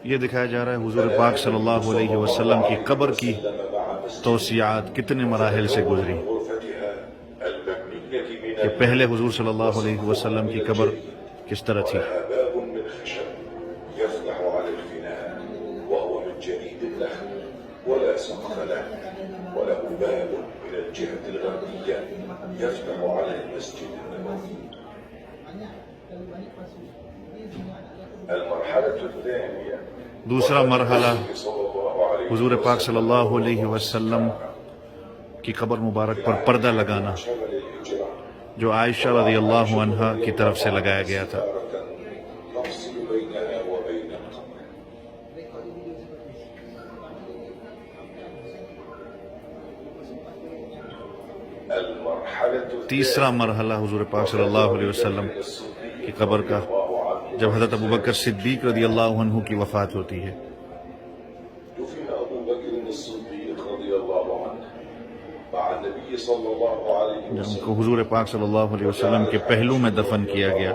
یہ دکھایا جا رہا ہے حضور پاک صلی اللہ علیہ وسلم کی قبر کی توسیعات کتنے مراحل سے گزری، کہ پہلے حضور صلی اللہ علیہ وسلم کی قبر کس طرح تھی۔ ولا سقف له وله باب من الجهة الغربية يفتح على المسجد النبوي. المرحلة الثانية دوسرا مرحلہ حضور پاک صلی اللہ علیہ وسلم کی قبر مبارک پر پردہ لگانا، جو عائشہ رضی اللہ عنہا کی طرف سے لگایا گیا تھا۔ تیسرا مرحلہ حضور پاک صلی اللہ علیہ وسلم کی قبر کا، جب حضرت ابوبکر صدیق رضی اللہ عنہ کی وفات ہوتی ہے۔ جب ان کو حضور پاک صلی اللہ علیہ وسلم کے پہلو میں دفن کیا گیا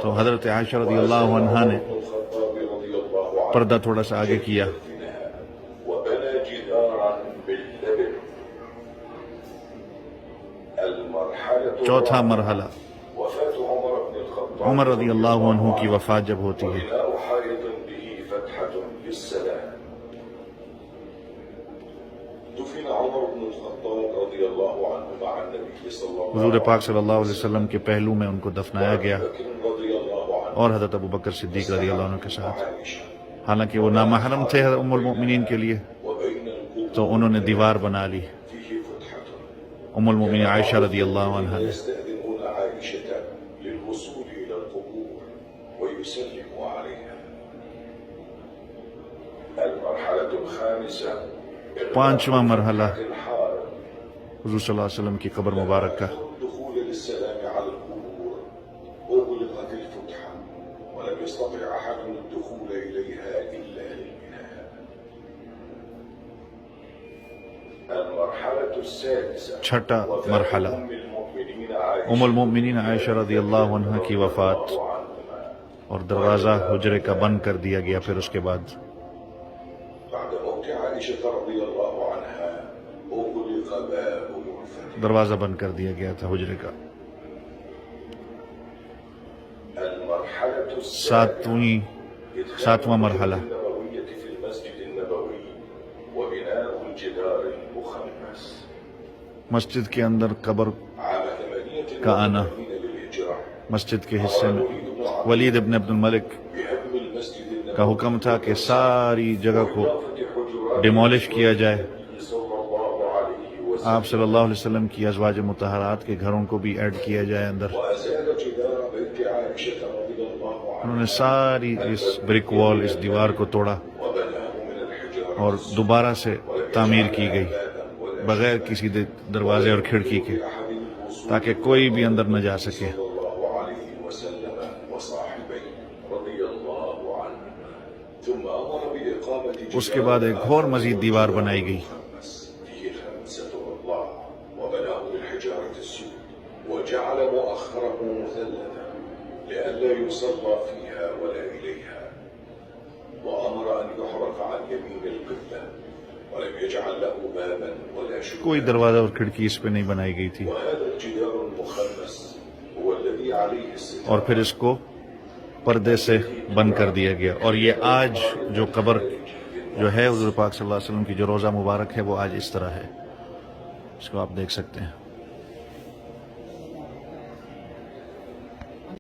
تو حضرت عائشہ رضی اللہ عنہا نے پردہ تھوڑا سا آگے کیا۔ چوتھا مرحلہ عمر رضی اللہ عنہ کی وفات جب ہوتی ہے، حضور پاک صلی اللہ علیہ وسلم کے پہلو میں ان کو دفنایا گیا، اور حضرت ابوبکر صدیق رضی اللہ عنہ کے ساتھ۔ حالانکہ وہ نامحرم تھے ام المؤمنین کے لیے، تو انہوں نے دیوار بنا لی ام المؤمنین عائشہ رضی اللہ عنہ نے۔ پانچواں مرحلہ حضور صلی اللہ علیہ وسلم کی قبر مبارک کا، چھٹا مرحلہ ام المؤمنین عائشہ رضی اللہ عنہ کی وفات، اور دروازہ حجرے کا بند کر دیا گیا۔ پھر اس کے بعد دروازہ بند کر دیا گیا تھا حجرے کا۔ ساتواں مرحلہ مسجد کے اندر قبر کا آنا۔ مسجد کے حصے میں ولید ابن عبد الملک کا حکم تھا کہ ساری جگہ کو ڈیمولش کیا جائے۔ آپ صلی اللہ علیہ وسلم کی ازواج مطہرات کے گھروں کو بھی ایڈ کیا جائے اندر۔ انہوں نے ساری اس بریک وال، اس دیوار کو توڑا اور دوبارہ سے تعمیر کی گئی بغیر کسی دروازے اور کھڑکی کے، تاکہ کوئی بھی اندر نہ جا سکے۔ اس کے بعد ایک اور مزید دیوار بنائی گئی۔ کوئی دروازہ اور کھڑکی اس پہ نہیں بنائی گئی تھی، اور پھر اس کو پردے سے بند کر دیا گیا۔ اور یہ آج جو قبر جو ہے حضور پاک صلی اللہ علیہ وسلم کی جو روضہ مبارک ہے، وہ آج اس طرح ہے، اس کو آپ دیکھ سکتے ہیں۔